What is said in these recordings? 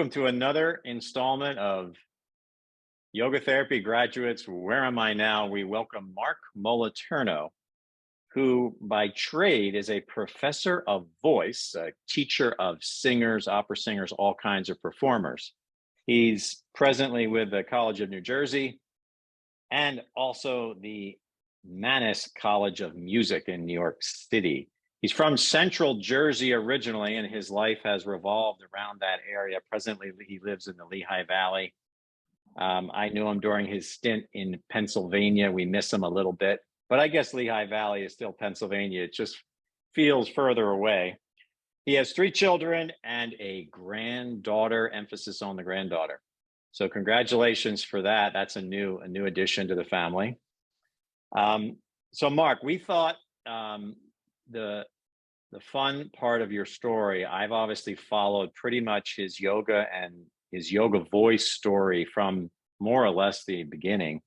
welcome to another installment of Yoga Therapy Graduates. Where am I now? We welcome Mark Moliterno, who by trade is a professor of voice, a teacher of singers, opera singers, all kinds of performers. He's presently with the College of New Jersey and also the Mannes College of Music in New York City. He's from Central Jersey originally, and his life has revolved around that area. Presently, he lives in the Lehigh Valley. I knew him during his stint in Pennsylvania. We miss him a little bit, but I guess Lehigh Valley is still Pennsylvania. It just feels further away. He has 3 children and a granddaughter, emphasis on the granddaughter. So congratulations for that. That's a new addition to the family. So Mark, we thought the fun part of your story, I've obviously followed pretty much his yoga and his YogaVoice story from more or less the beginning.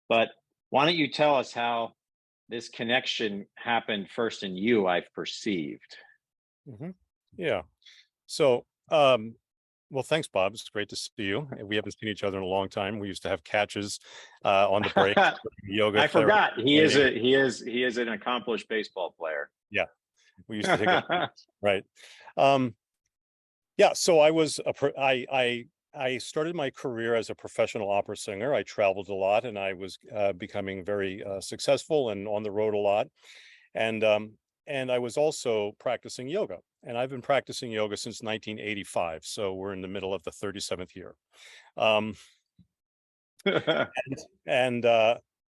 But why don't you tell us how this connection happened first in you, I've perceived. Yeah. So, well, thanks, Bob. It's great to see you. We haven't seen each other in a long time. We used to have catches on the break. Yoga. I forgot he is an accomplished baseball player. Yeah, we used to take it. Right. Yeah. So I started my career as a professional opera singer. I traveled a lot, and I was becoming very successful and on the road a lot. And I was also practicing yoga, and I've been practicing yoga since 1985. So we're in the middle of the 37th year.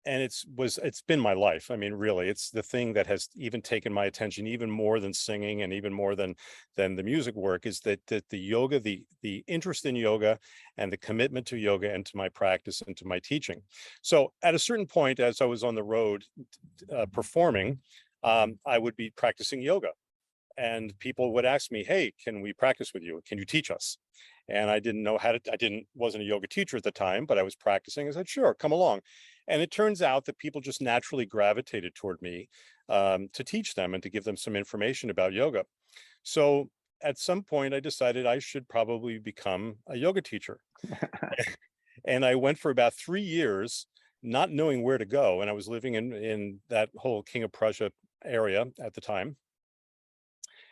And it's been my life. I mean, really, it's the thing that has even taken my attention even more than singing and even more than the music work is that the yoga, the interest in yoga and the commitment to yoga and to my practice and to my teaching. So at a certain point, as I was on the road performing, I would be practicing yoga, and people would ask me, "Hey, can we practice with you? Can you teach us?" And I didn't know how to. Wasn't a yoga teacher at the time, but I was practicing. I said, "Sure, come along." And it turns out that people just naturally gravitated toward me to teach them and to give them some information about yoga. So at some point, I decided I should probably become a yoga teacher, and I went for about 3 years, not knowing where to go. And I was living in that whole King of Prussia area at the time.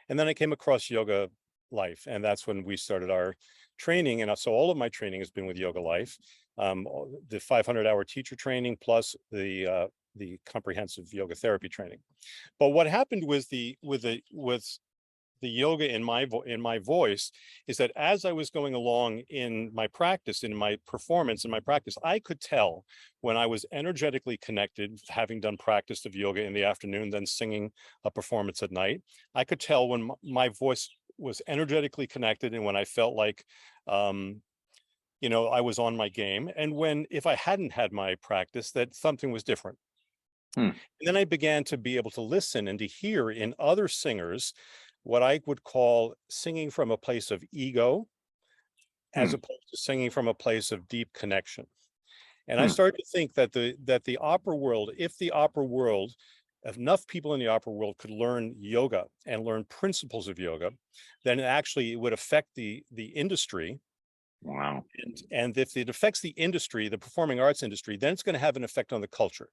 And then I came across YogaLife, and that's when we started our training. And so all of my training has been with YogaLife, the 500-hour teacher training plus the comprehensive yoga therapy training. But what happened with the yoga in my voice is that as I was going along in my practice, in my performance, in my practice, I could tell when I was energetically connected, having done practice of yoga in the afternoon, then singing a performance at night. I could tell when my voice was energetically connected and when I felt like, I was on my game, and if I hadn't had my practice, that something was different. And then I began to be able to listen and to hear in other singers what I would call singing from a place of ego, as opposed to singing from a place of deep connection. And I started to think that the opera world, if enough people in the opera world could learn yoga and learn principles of yoga, then actually it would affect the industry. Wow. And if it affects the industry, the performing arts industry, then it's going to have an effect on the culture.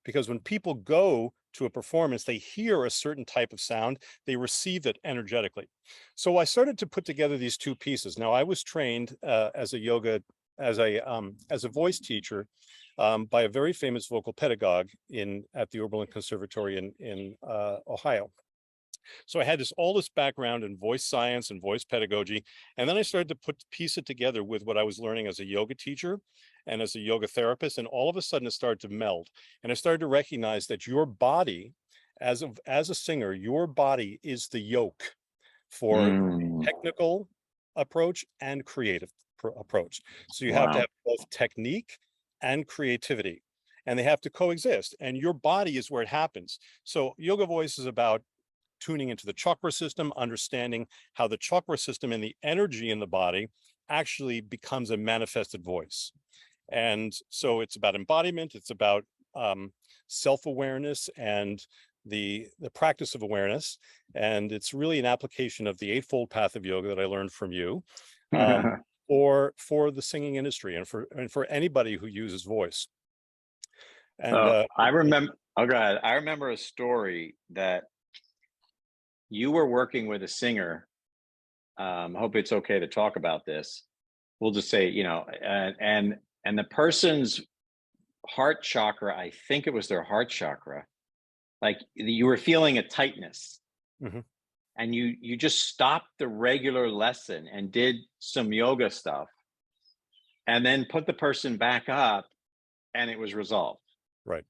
Because when people go to a performance, they hear a certain type of sound, they receive it energetically. So I started to put together these two pieces. Now, I was trained as a voice teacher by a very famous vocal pedagogue at the Oberlin Conservatory in Ohio. So I had all this background in voice science and voice pedagogy. And then I started to piece it together with what I was learning as a yoga teacher and as a yoga therapist. And all of a sudden it started to meld. And I started to recognize that your body, as a singer, your body is the yoke for technical approach and creative approach. So you have to have both technique and creativity, and they have to coexist. And your body is where it happens. So YogaVoice is about tuning into the chakra system, understanding how the chakra system and the energy in the body actually becomes a manifested voice. And so it's about embodiment, it's about self-awareness and the practice of awareness. And it's really an application of the Eightfold Path of Yoga that I learned from you. for the singing industry and for anybody who uses voice. And So I remember, oh God, I remember a story that you were working with a singer. I hope it's okay to talk about this. We'll just say, and the person's heart chakra, I think it was their heart chakra, like you were feeling a tightness, mhm, and you just stopped the regular lesson and did some yoga stuff, and then put the person back up, and it was resolved. right.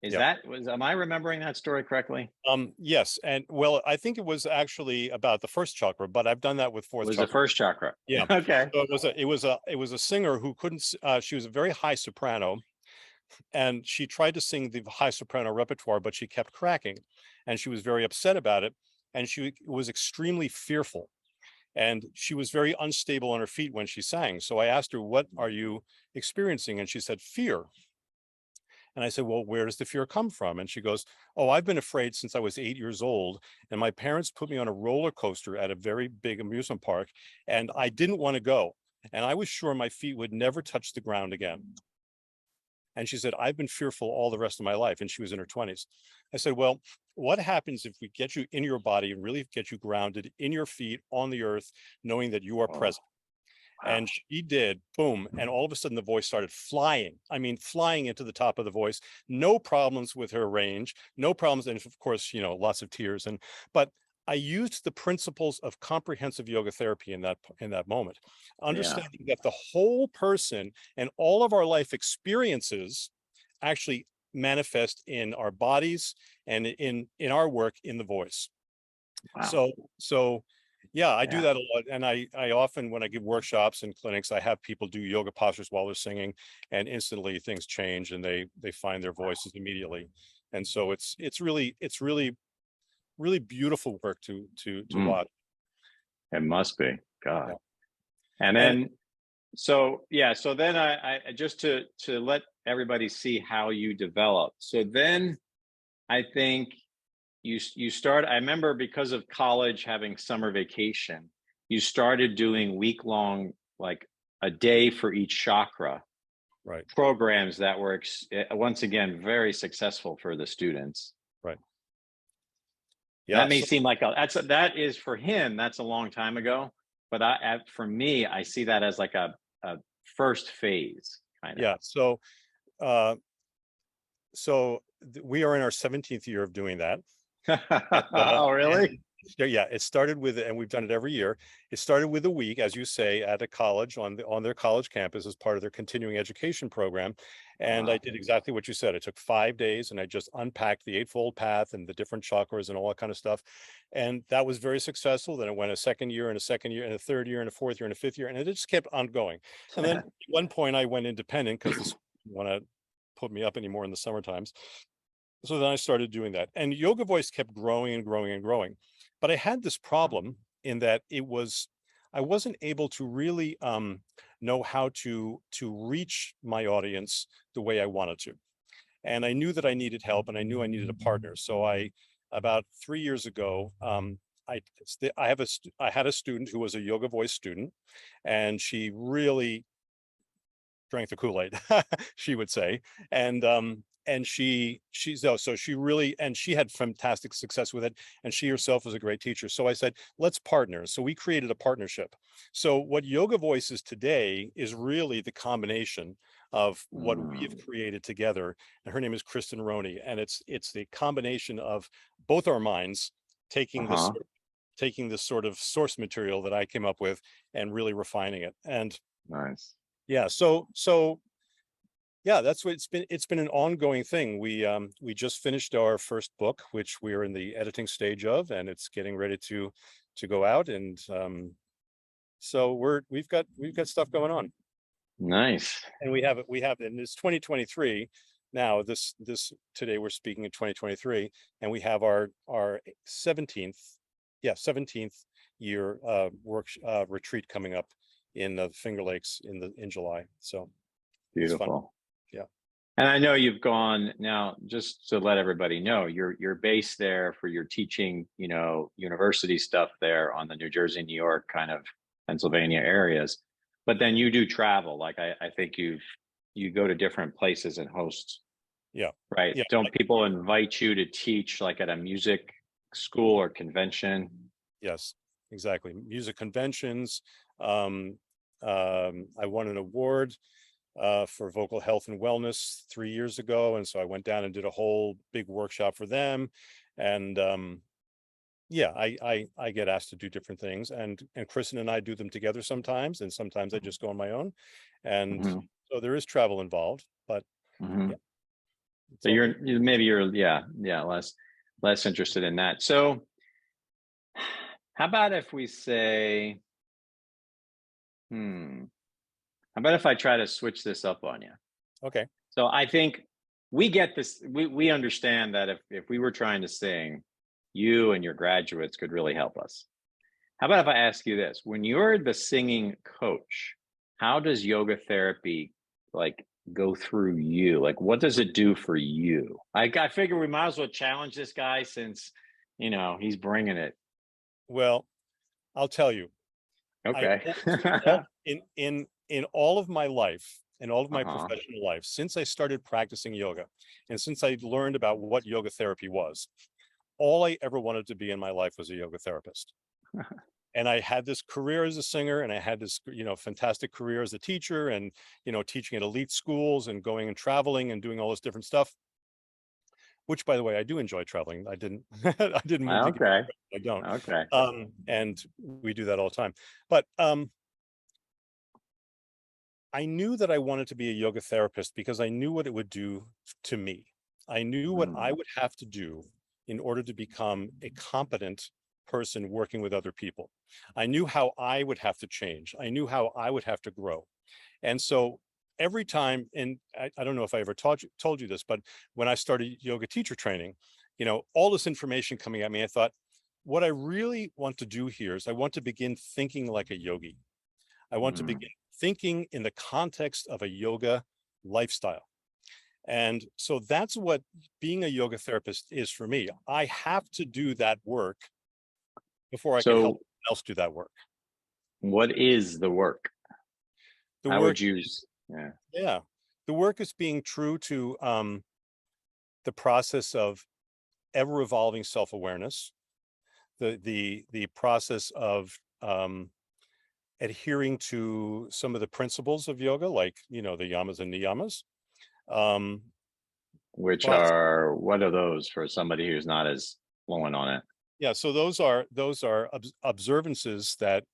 Is Yeah. that was am I remembering that story correctly? Yes, and well, I think it was actually about the first chakra, but I've done that with It fourth was the chakra. first chakra. Yeah. Okay. So it was a singer who couldn't she was a very high soprano, and she tried to sing the high soprano repertoire, but she kept cracking, and she was very upset about it, and she was extremely fearful, and she was very unstable on her feet when she sang. So I asked her, "What are you experiencing?" And she said, "Fear." And I said, "Well, where does the fear come from?" And she goes, "Oh, I've been afraid since I was 8 years old. And my parents put me on a roller coaster at a very big amusement park, and I didn't want to go. And I was sure my feet would never touch the ground again." And she said, "I've been fearful all the rest of my life." And she was in her 20s. I said, "Well, what happens if we get you in your body and really get you grounded in your feet on the earth, knowing that you are Oh, present?" wow. And she did, boom. And all of a sudden the voice started flying. I mean, flying into the top of the voice, no problems with her range, no problems. And of course, lots of tears. But I used the principles of comprehensive yoga therapy in that moment, Yeah. understanding that the whole person and all of our life experiences actually manifest in our bodies and in our work in the voice. Wow. So yeah, I do Yeah. that a lot. And I often, when I give workshops and clinics, I have people do yoga postures while they're singing, and instantly things change and they find their voices immediately. And so it's really beautiful work to Mm, watch. it must be. Yeah. God. And And then so yeah, so then I just to let everybody see how you develop. So then I think you start, I remember because of college having summer vacation, you started doing week-long, like a day for each chakra right, programs that were once again very successful for the students. right. That Yeah. may So seem like that is for him, that's a long time ago, but for me, I see that as like a first phase kind of. yeah. Uh we are in our 17th year of doing that. And, Oh, really? yeah, it started with, and we've done it every year. It started with a week, as you say, at a college on their college campus as part of their continuing education program. And I Uh, did exactly what you said. It took 5 days, and I just unpacked the Eightfold Path and the different chakras and all that kind of stuff. And that was very successful. Then it went a second year and a second year and a third year and a fourth year and a fifth year, and it just kept on going. And then at one point, I went independent because the school didn't want to put me up anymore in the summer times. So then I started doing that, and Yoga Voice kept growing and growing and growing. But I had this problem in that I wasn't able to really know how to reach my audience the way I wanted to. And I knew that I needed help, and I knew I needed a partner. So about 3 years ago, I had a student who was a Yoga Voice student, and she really drank the Kool-Aid, she would say. And she's oh, so she really, and she had fantastic success with it, and she herself was a great teacher. So I said, let's partner. So we created a partnership. So what Yoga Voice is today is really the combination of what we have mm, created together. And her name is Kristen Roney, and it's the combination of both our minds taking this uh-huh. taking this sort of source material that I came up with and really refining it. And Nice. yeah, so yeah, that's what it's been an ongoing thing. We just finished our first book, which we're in the editing stage of, and it's getting ready to go out. And so we've got stuff going on. Nice. And we have and it's 2023 now. This today we're speaking in 2023, and we have our 17th, yeah, 17th year work retreat coming up in the Finger Lakes in July. So it's fun. Beautiful. Yeah. And I know you've gone now, just to let everybody know, you're based there for your teaching, university stuff there on the New Jersey, New York, kind of Pennsylvania areas. But then you do travel. Like I think you go to different places and host, Yeah. right? Yeah. Don't people invite you to teach like at a music school or convention? Yes, exactly. Music conventions. Um, I won an award for vocal health and wellness 3 years ago, and so I went down and did a whole big workshop for them. And yeah, I get asked to do different things, and Kristen and I do them together sometimes, and sometimes I just go on my own. And Hmm. so there is travel involved, but Hmm. yeah, it's So all good. maybe you're yeah less interested in that. So how about if we say, hmm, how about if I try to switch this up on you? Okay. So I think we get this. We understand that if we were trying to sing, you and your graduates could really help us. How about if I ask you this? When you're the singing coach, how does yoga therapy like go through you? Like, what does it do for you? I figure we might as well challenge this guy since he's bringing it. Well, I'll tell you, I Okay. always all in all of my life, in all of my Uh-huh. professional life, since I started practicing yoga, and since I learned about what yoga therapy was, all I ever wanted to be in my life was a yoga therapist. And I had this career as a singer, and I had this, fantastic career as a teacher, and teaching at elite schools and going and traveling and doing all this different stuff. Which, by the way, I do enjoy traveling. I didn't, I didn't mean to get, Okay. I don't. Okay. And we do that all the time. But I knew that I wanted to be a yoga therapist because I knew what it would do to me. I knew what I Mm, would have to do in order to become a competent person working with other people. I knew how I would have to change. I knew how I would have to grow. And so every time, and I don't know if I ever told you this, but when I started yoga teacher training, all this information coming at me, I thought, what I really want to do here is I want to begin thinking like a yogi. I want to mm. begin thinking in the context of a yoga lifestyle. And so that's what being a yoga therapist is for me. I have to do that work before I can help So someone else do that work. what is the work? The How would work you is, yeah. yeah, the work is being true to the process of ever evolving self-awareness, the process of adhering to some of the principles of yoga, like the yamas and niyamas. Um, Which process are what are those for somebody who's not as fluent on it? Yeah, so those are observances that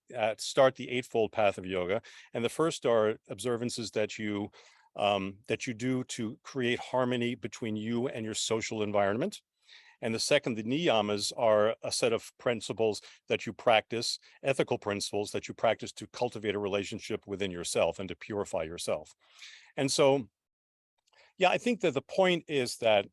start the eightfold path of yoga, and the first are observances that you do to create harmony between you and your social environment. And the second, the niyamas, are a set of principles that you practice, ethical principles that you practice to cultivate a relationship within yourself and to purify yourself. And so yeah, I think that the point is that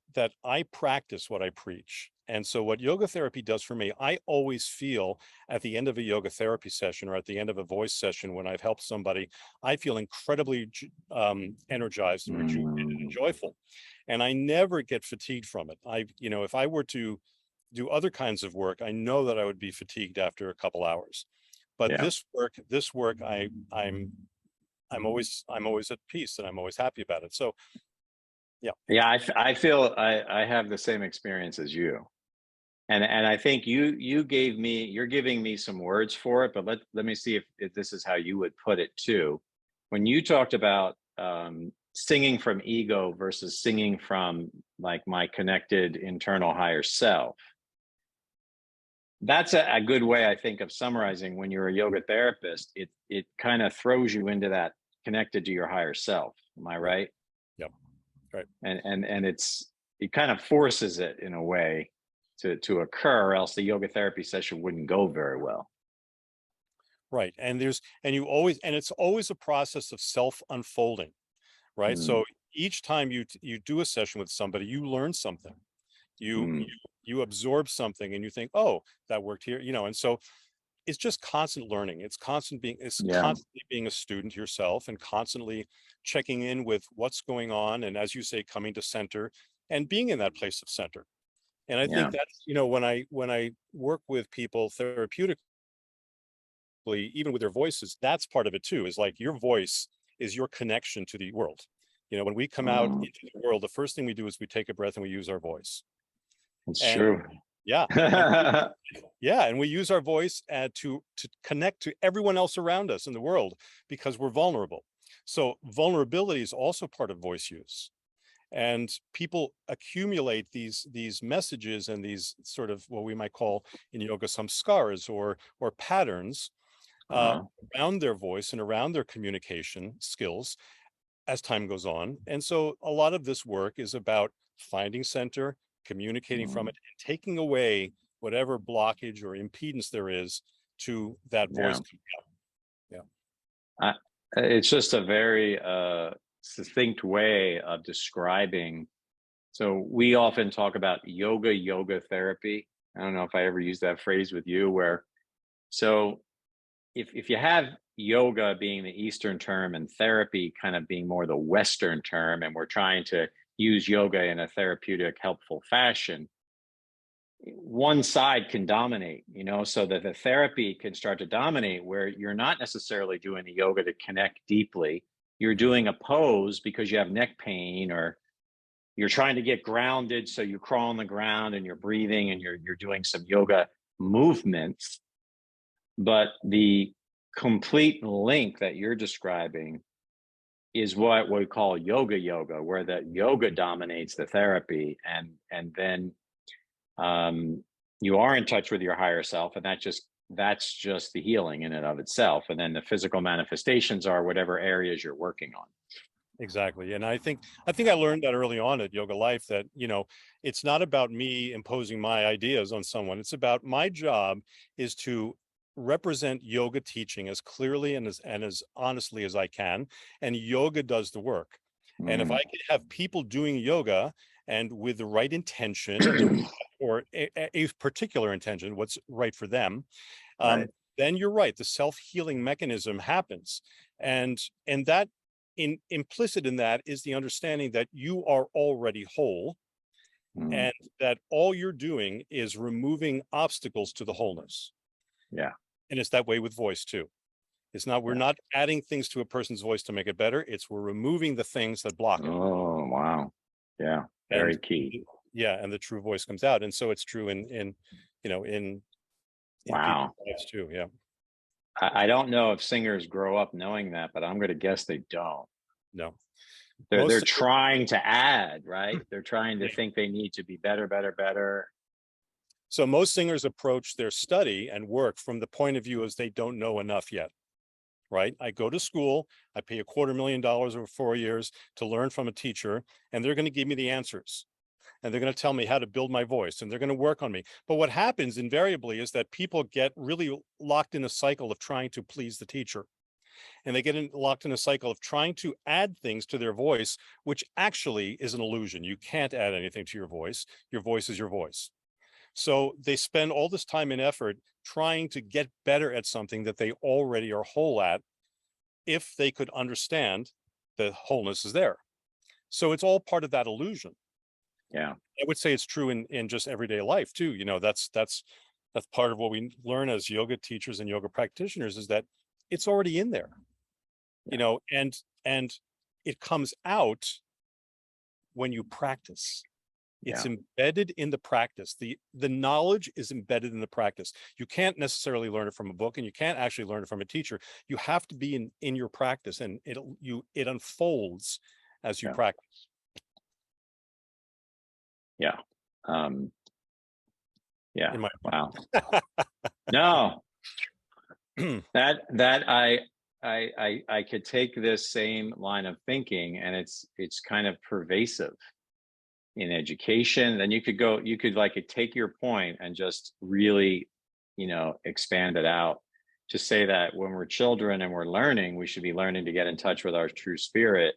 I practice what I preach. And so what yoga therapy does for me, I always feel at the end of a yoga therapy session or at the end of a voice session when I've helped somebody, I feel incredibly energized and rejuvenated and Mm, joyful. And I never get fatigued from it. If I were to do other kinds of work, I know that I would be fatigued after a couple hours. But yeah. this work, I'm always at peace and I'm always happy about it. So yeah. Yeah, I feel I have the same experience as you. And I think you're giving me some words for it, but let me see if this is how you would put it too. When you talked about singing from ego versus singing from like my connected internal higher self, that's a good way I think of summarizing when you're a yoga therapist. It kind of throws you into that connected to your higher self. Am I Right. right? Yep. Right. And it kind of forces it in a way to occur, or else the yoga therapy session wouldn't go very well. Right. And it's always a process of self unfolding, right? Mm, So each time you do a session with somebody, you learn something. You you mm, you absorb something and you think, oh, that worked here, and so it's just constant learning. It's yeah, constantly being a student yourself and constantly checking in with what's going on. And as you say, coming to center and being in that place of center. And I think yeah. that's, when I work with people therapeutically, basically, even with their voices, that's part of it too, is like your voice is your connection to the world. When we come out Mm, into the world, the first thing we do is we take a breath and we use our voice. it's And true. yeah, and yeah, and we use our voice to connect to everyone else around us in the world because we're vulnerable. So vulnerability is also part of voice use. And people accumulate these messages and these sort of what we might call in yoga some scars or patterns uh, uh, around their voice and around their communication skills as time goes on. And so a lot of this work is about finding center, communicating from mm, it, and taking away whatever blockage or impedance there is to that yeah. voice coming out. Yeah. I, it's just a very succinct way of describing. So we often talk about yoga therapy. I don't know if I ever used that phrase with you, where so if you have yoga being the Eastern term and therapy kind of being more the Western term, and we're trying to use yoga in a therapeutic, helpful fashion, one side can dominate, so that the therapy can start to dominate where you're not necessarily doing the yoga to connect deeply. You're doing a pose because you have neck pain, or you're trying to get grounded. So you crawl on the ground and you're breathing and you're doing some yoga movements. But the complete link that you're describing is what we call yoga, where the yoga dominates the therapy, and then um, you are in touch with your higher self, and that's just the healing in and of itself. And then the physical manifestations are whatever areas you're working on. Exactly. And I think I learned that early on at YogaLife that, it's not about me imposing my ideas on someone. It's about my job is to represent yoga teaching as clearly and as honestly as I can. And yoga does the work. And if I Mm. can have people doing yoga and with the right intention and the or a particular intention, what's right for them, Right. then you're right. The self-healing mechanism happens. And that implicit in that is the understanding that you are already whole Mm. and that all you're doing is removing obstacles to the wholeness. Yeah. And it's that way with voice too. We're Yeah. not adding things to a person's voice to make it better. It's we're removing the things that block it. Oh, wow. Yeah. And Very key. yeah, and the true voice comes out. And so it's true you know, in people's Wow. lives too. Yeah. I don't know if singers grow up knowing that, but I'm going to guess they don't. No. They're Most trying to add, right? They're trying to yeah. think they need to be better, better, better. So most singers approach their study and work from the point of view as they don't know enough yet. Right? I go to school, I pay $250,000 over 4 years to learn from a teacher, and they're going to give me the answers. And they're going to tell me how to build my voice, and they're going to work on me. But what happens invariably is that people get really locked in a cycle of trying to please the teacher. And they get locked in a cycle of trying to add things to their voice, which actually is an illusion. You can't add anything to your voice. Your voice is your voice. So they spend all this time and effort trying to get better at something that they already are whole at if they could understand the wholeness is there. So it's all part of that illusion. Yeah. I would say it's true in just everyday life too. That's part of what we learn as yoga teachers and yoga practitioners is that it's already in there, Yeah. and it comes out when you practice. It's Yeah. embedded in the practice. The knowledge is embedded in the practice. You can't necessarily learn it from a book, and you can't actually learn it from a teacher. You have to be in your practice, and it unfolds as you Yeah. practice. Yeah. Um, yeah. In my Wow. No, that I could take this same line of thinking, and it's kind of pervasive in education. Then you could like take your point and just really, expand it out to say that when we're children and we're learning, we should be learning to get in touch with our true spirit.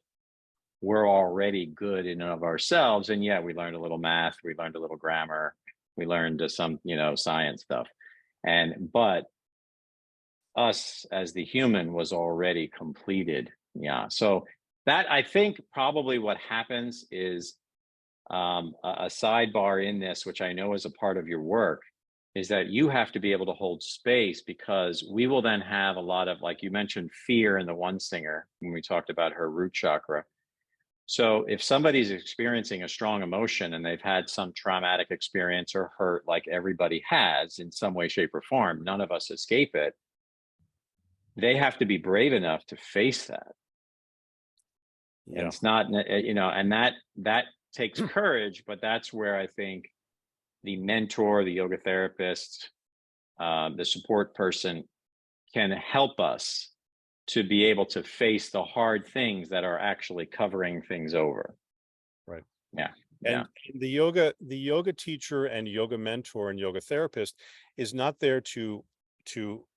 We're already good in and of ourselves. And yeah, we learned a little math, we learned a little grammar, we learned some, science stuff. But us as the human was already completed. Yeah. So that I think probably what happens is a sidebar in this, which I know is a part of your work, is that you have to be able to hold space, because we will then have a lot of, like you mentioned, fear in the one singer when we talked about her root chakra. So if somebody's experiencing a strong emotion and they've had some traumatic experience or hurt, like everybody has in some way, shape, or form, none of us escape it. They have to be brave enough to face that. And Yeah. it's not, and that takes courage, but that's where I think the mentor, the yoga therapist, the support person can help us to be able to face the hard things that are actually covering things over. Right. Yeah. Yeah. And the yoga teacher and yoga mentor and yoga therapist is not there to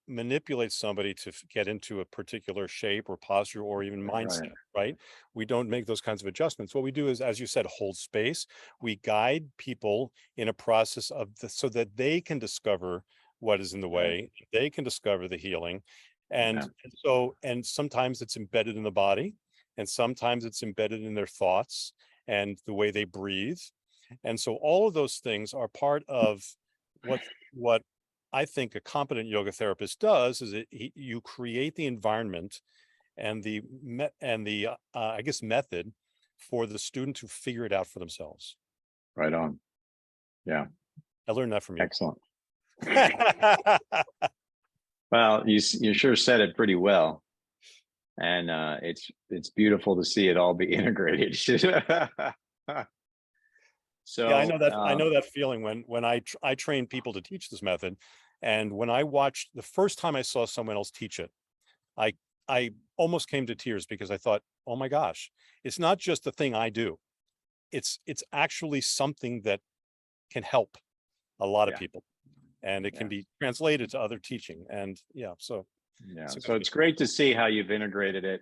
manipulate somebody to get into a particular shape or posture or even mindset, Right. right? We don't make those kinds of adjustments. What we do is, as you said, hold space. We guide people in a process so that they can discover what is in the Right. way, they can discover the healing. Yeah. And sometimes it's embedded in the body, and sometimes it's embedded in their thoughts and the way they breathe. And so all of those things are part of what I think a competent yoga therapist does is you create the environment and the I guess method for the student to figure it out for themselves. Right on. Yeah. I learned that from you. Excellent. Well, you sure said it pretty well, and it's beautiful to see it all be integrated. Yeah, So I know that feeling when I train people to teach this method, and when I watched the first time I saw someone else teach it, I I almost came to tears because I thought, oh my gosh, it's not just the thing I do. It's actually something that can help a lot of yeah, people, and it can yeah, be translated to other teaching. And yeah, so yeah. it's a good So thing. it's great to see how you've integrated it.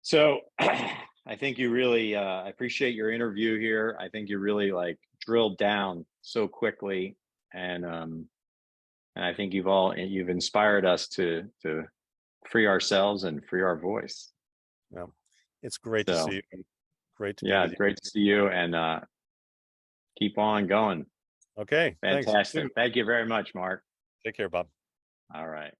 So I think you really I appreciate your interview here. I think you really like drilled down so quickly, and I think you've inspired us to free ourselves and free our voice. Yeah, it's great to So see you. Great to be yeah, with you. great to see you, and keep on going. Okay, thanks. You too. Fantastic. Thank you very much, Mark. Take care, Bob. All right.